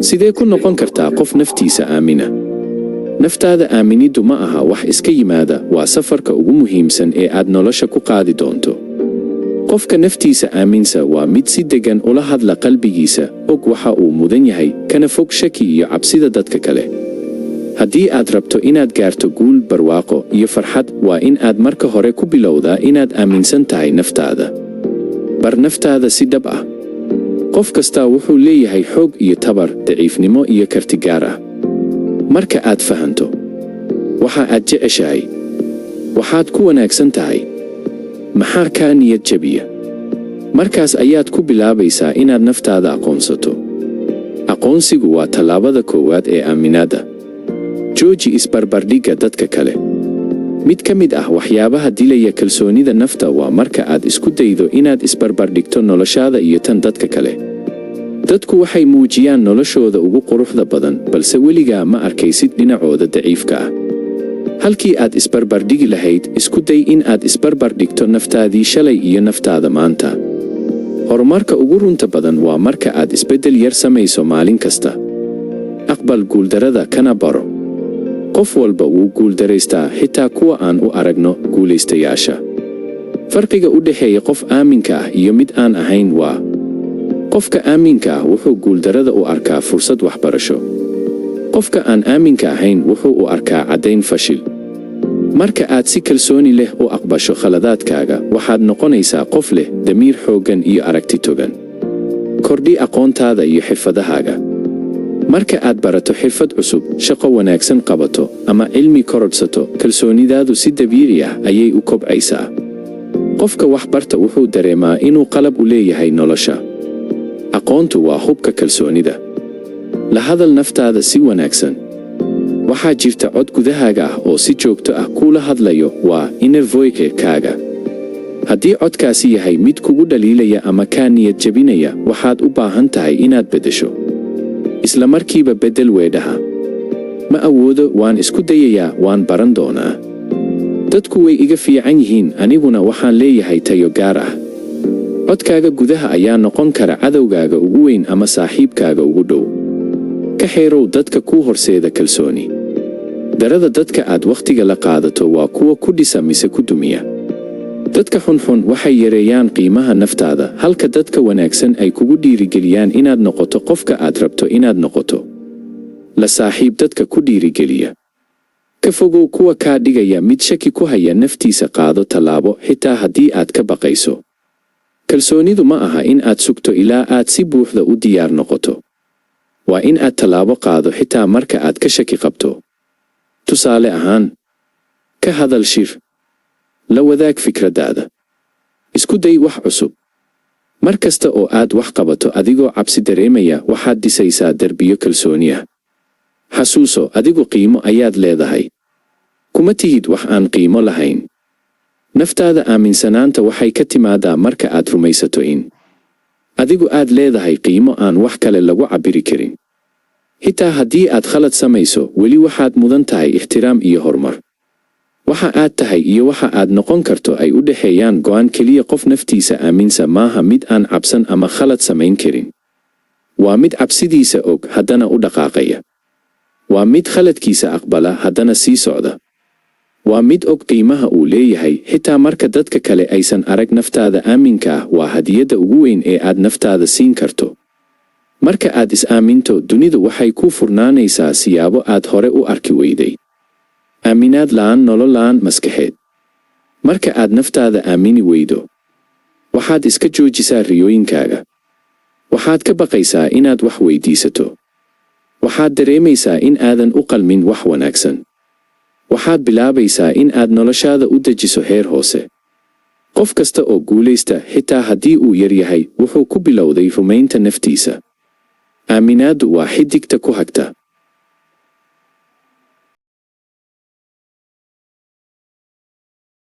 sidee ku noqon kartaa qof naftiisa aamina? Naftaada aaminiddu ma aha wax iska yimaada, waa safarka ugu muhiimsan ee aad nolosha ku qaadi doonto. Qofka naftiisa aaminsa waa mid si degan ula hadla qalbigiisa, og waxa uu mudan yahay, kana fog shaki iyo cabsida dadka kale. Haddii aad rabto inaad gaarto guul, barwaaqo iyo farxad, waa in aad marka hore ku bilowdaa inaad aaminsan tahay naftaada. Bar naftaada si dhab ah. Qof kasta wuxuu leeyahay xoog iyo tabar, daciifnimo iyo karti gaar ah. Marka aad fahanto waxa aad jeceshahay, waxaad ku wanaagsan tahay, maxaa kaa niyad jabiya, markaas ayaad ku bilaabaysaa inaad naftaada aqoonsato. Aqoonsigu waa tallaabada koowaad ee aaminaadda. Jooji isbarbardhigga dadka kale. Mid ka mid ah waxyaabaha dilaya kalsoonida nafta waa marka aad isku daydo inaad isbarbardhigto noloshaada iyo tan dadka kale. Dadku waxay muujiyaan noloshooda ugu quruxda badan, balse weligaa ma arkaysid dhinacooda daciifka ah. Halkii aad isbarbardhigi lahayd, isku day in aad isbarbardhigto naftaadii shalay iyo naftaada maanta. Horumarka ugu runta badan waa marka aad isbeddel yar samayso maalin kasta. Aqbal guuldarrada kana baro. Qof walba wuu guuldaraystaa, xitaa kuwa aan u aragno guulaystayaasha. Farqiga u dhexeeya qof aaminka ah iyo mid aan ahayn waa: qofka aaminka ah wuxuu guuldarrada u arkaa fursad waxbarasho. Qofka aan aaminka ahayn wuxuu u arkaa caddayn fashil. Marka aad si kalsooni leh u aqbasho khaladaadkaaga, waxaad noqonaysaa qof leh damiir xooggan iyo aragti togan. Kordhi aqoontaada iyo xirfadahaaga. Marka aad barato xirfad cusub, shaqo wanaagsan qabato, ama cilmi korodhsato, kalsoonidaadu si dabiici ah ayay u kobcaysaa. Qofka wax barta wuxuu dareemaa inuu qalab u leeyahay nolosha. Aqoontu waa hubka kalsoonida. La hadal naftaada si wanaagsan. Waxaa jirta cod gudahaaga ah oo si joogto ah kuula hadlayo, waa inner voice-kaaga. Haddii codkaasi yahay mid kugu dhaliilaya ama kaa niyad jabinaya, waxaad u baahan tahay inaad beddesho. Isla markiiba beddel weedhaha. Ma awoodo, waan isku dayayaa, waan baran doonaa. Dadku way iga fiican yihiin, aniguna waxaan leeyahay tayo gaar ah. Codkaaga gudaha ayaa noqon kara cadowgaaga ugu weyn ama saaxiibkaaga ugu dhow. Ka xeerow dadka kuu horseeda kalsooni. Darada dadka aad wakhtiga la qaadato waa kuwa ku dhisa mise ku dumiya. Dadka xunxun waxay yareeyaan qiimaha naftaada, halka dadka wanaagsan ay kugu dhiirigeliyaan inaad noqoto qofka aad rabto inaad noqoto. La saaxiib dadka ku dhiirigeliya. Ka fogow kuwa kaa dhigaya mid shaki ku haya naftiisa. Qaado tallaabo xitaa haddii aad ka baqayso. Kalsoonidu ma aha in aad sugto ilaa aad si buuxda u diyaar noqoto. Waa in aad tallaabo qaado xitaa marka aad ka shaki qabto. Tusaale ahaan, ka hadal shir. La wadaag fikradaada. Isku day wax cusub. Mar kasta oo aad wax qabato adigoo cabsi dareemaya, waxaad dhisaysaa derbiyo kalsooni ah. Xasuuso, adigu qiimo ayaad leedahay. Kuma tihid wax aan qiimo lahayn. Naftaada aaminsanaanta waxay ka timaadaa marka aad rumaysato in adigu aad leedahay qiimo aan wax kale lagu cabbiri karin. Xitaa haddii aad khalad samayso, weli waxaad mudan tahay ixtiraam iyo horumar. Waxa aad tahay iyo waxa aad noqon karto ay u dhexeeyaan go'aan keliya. Qof naftiisa aaminsa maaha mid aan cabsan ama khalad samayn karin. Waa mid cabsidiisa og, haddana u dhaqaaqaya. Waa mid khaladkiisa aqbala, haddana sii socda. Waa mid og qiimaha uu leeyahay, xitaa marka dadka kale aysan arag. Naftaada aaminka ah waa hadiyadda ugu weyn ee aad naftaada siin karto. Marka aad is-aaminto, dunidu waxay kuu furnaanaysaa siyaabo aad hore u arki weyday. Aaminaad la'aan nolol la'aan maskaxeed. Marka aad naftaada aamini weydo, waxaad iska joojisaa riyooyinkaaga. Waxaad ka baqaysaa inaad wax weydiisato. Waxaad dareemaysaa in aadan u qalmin wax wanaagsan. Waxaad bilaabaysaa in aad noloshaada u dejiso heer hoose. Qof kasta oo guulaysta, xitaa haddii uu yar yahay, wuxuu ku bilowday rumaynta naftiisa. Aaminaaddu waa xidigta ku hagta.